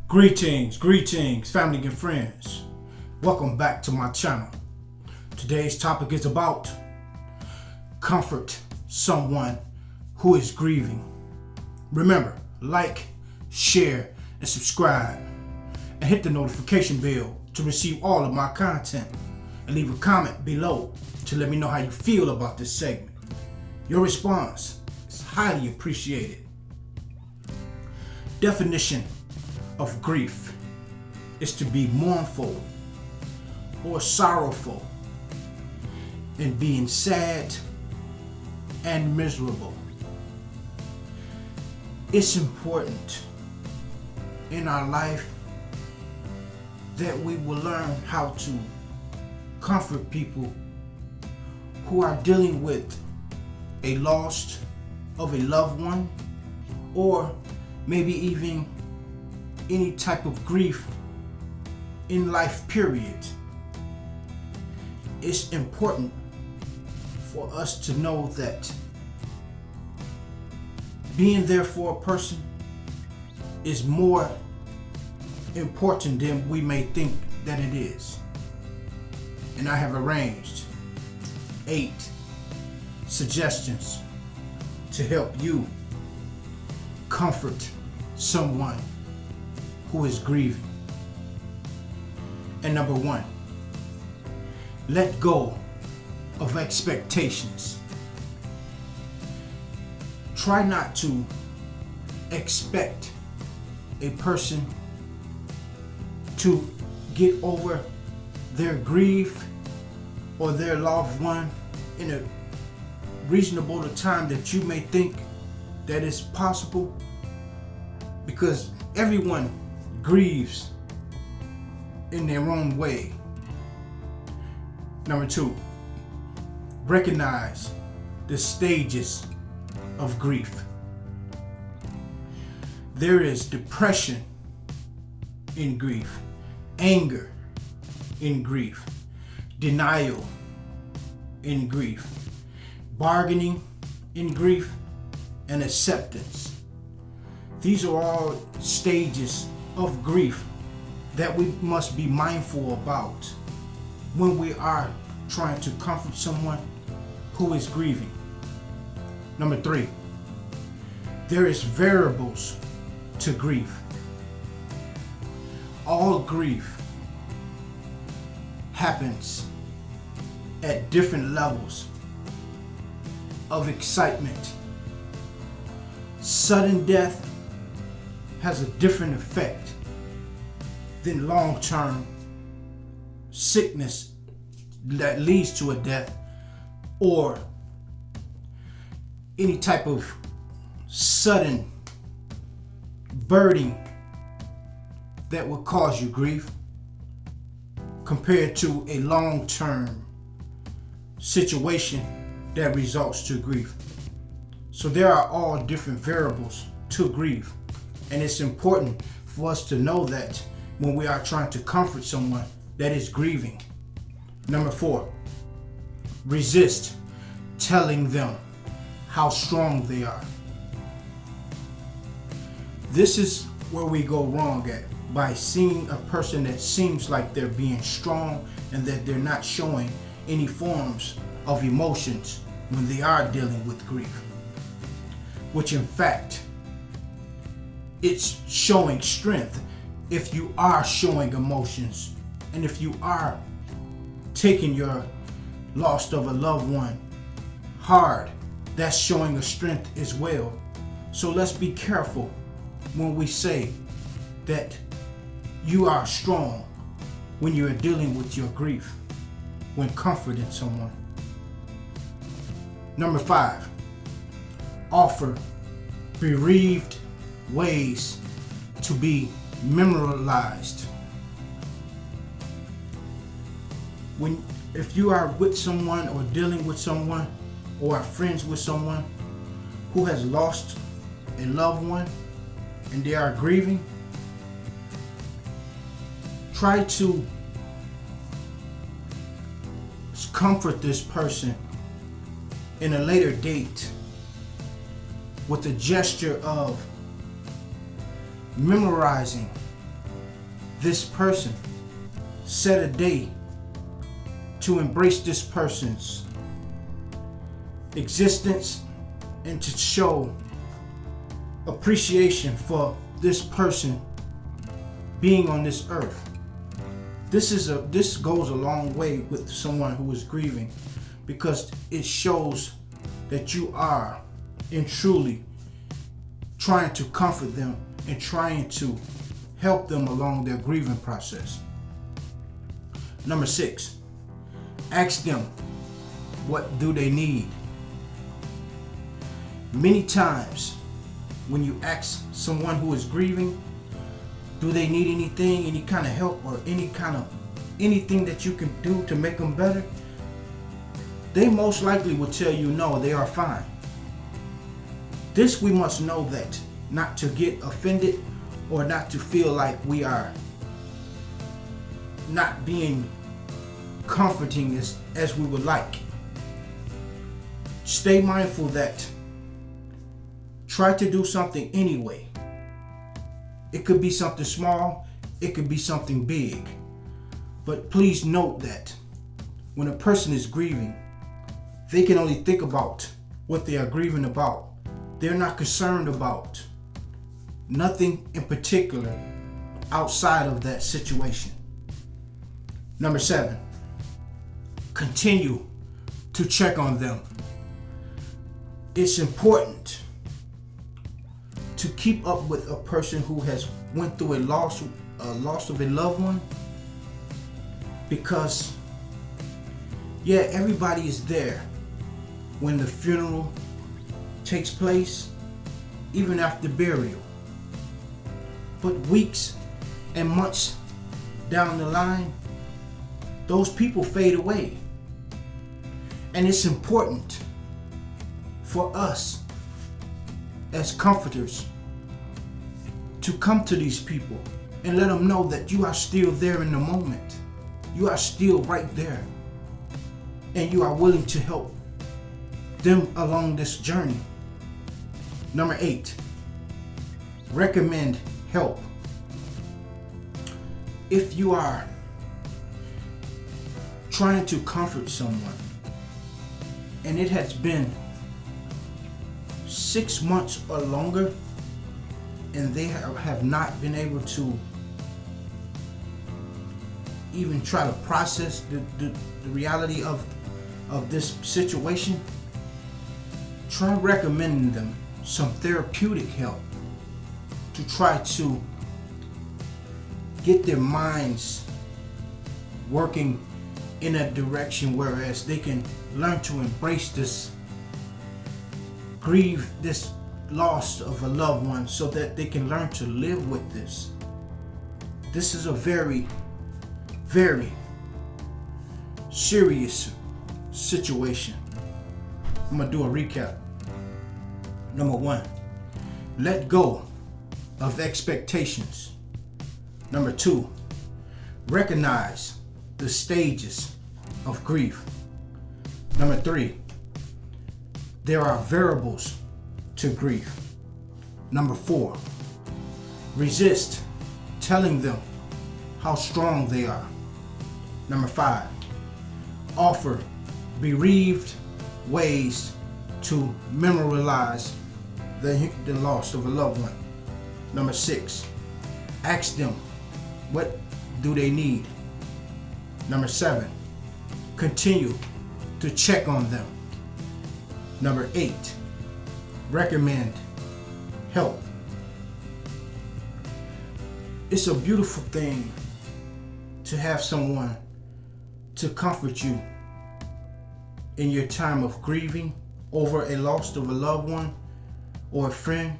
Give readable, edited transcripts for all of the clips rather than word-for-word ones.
Greetings, family and friends. Welcome back to my channel. Today's topic is about comfort someone who is grieving. Remember, like, share, and subscribe, and hit the notification bell to receive all of my content, and leave a comment below to let me know how you feel about this segment. Your response is highly appreciated. Definition of grief is to be mournful or sorrowful and being sad and miserable. It's important in our life that we will learn how to comfort people who are dealing with a loss of a loved one, or maybe even any type of grief in life, period. It's important for us to know that being there for a person is more important than we may think that it is. And I have arranged 8 suggestions to help you comfort someone who is grieving. And number 1, let go of expectations. Try not to expect a person to get over their grief or their loved one in a reasonable time that you may think that is possible, because everyone grieves in their own way. Number 2, recognize the stages of grief. There is depression in grief, anger in grief, denial in grief, bargaining in grief, and acceptance. These are all stages of grief that we must be mindful about when we are trying to comfort someone who is grieving. Number 3, there is variables to grief. All grief happens at different levels of excitement. Sudden death has a different effect than long-term sickness that leads to a death, or any type of sudden birding that will cause you grief, compared to a long-term situation that results to grief. So there are all different variables to grief, and it's important for us to know that when we are trying to comfort someone that is grieving. Number 4, resist telling them how strong they are. This is where we go wrong at, by seeing a person that seems like they're being strong and that they're not showing any forms of emotions when they are dealing with grief, which in fact it's showing strength. If you are showing emotions, and if you are taking your loss of a loved one hard, that's showing a strength as well. So let's be careful when we say that you are strong when you're dealing with your grief, when comforting someone. Number 5, offer bereaved ways to be memorialized. If you are with someone or dealing with someone or are friends with someone who has lost a loved one and they are grieving, try to comfort this person in a later date with a gesture of memorizing this person. Set a day to embrace this person's existence and to show appreciation for this person being on this earth. This goes a long way with someone who is grieving, because it shows that you are and truly trying to comfort them and trying to help them along their grieving process. Number 6, ask them, what do they need? Many times when you ask someone who is grieving, do they need anything, any kind of help, or anything that you can do to make them better? They most likely will tell you no, they are fine. This we must know that, not to get offended or not to feel like we are not being comforting as we would like. Stay mindful that try to do something anyway. It could be something small, it could be something big. But please note that when a person is grieving, they can only think about what they are grieving about. They're not concerned about nothing in particular outside of that situation. Number 7, continue to check on them. It's important to keep up with a person who has went through a loss of a loved one, because everybody is there when the funeral takes place, even after burial. But weeks and months down the line, those people fade away. And it's important for us as comforters to come to these people and let them know that you are still there in the moment. You are still right there. And you are willing to help them along this journey. Number 8, recommend help. If you are trying to comfort someone and it has been 6 months or longer and they have not been able to even try to process the reality of this situation, try recommending them some therapeutic help to try to get their minds working in a direction whereas they can learn to embrace grieve this loss of a loved one, so that they can learn to live with this. This is a very, very serious situation. I'm gonna do a recap. Number 1, let go of expectations. Number 2, recognize the stages of grief. Number 3, there are variables to grief. Number 4, resist telling them how strong they are. Number 5, offer bereaved ways to memorialize the loss of a loved one. Number 6, ask them, what do they need? Number 7, continue to check on them. Number 8, recommend help. It's a beautiful thing to have someone to comfort you in your time of grieving over a loss of a loved one or a friend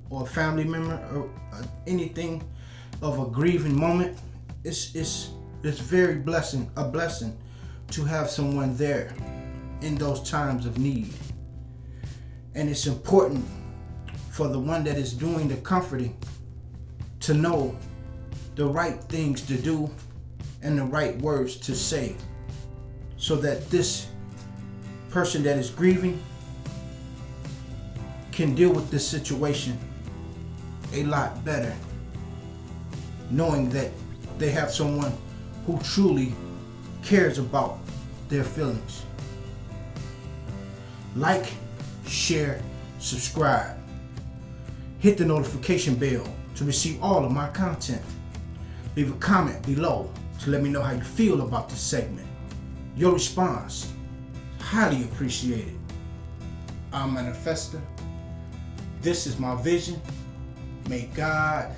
or a family member or anything of a grieving moment. It's very a blessing to have someone there in those times of need. And it's important for the one that is doing the comforting to know the right things to do and the right words to say, so that this person that is grieving can deal with this situation a lot better knowing that they have someone who truly cares about their feelings. Like, share, subscribe. Hit the notification bell to receive all of my content. Leave a comment below to let me know how you feel about this segment. Your response, highly appreciated. I'm Manifester. This is my vision. May God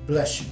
bless you.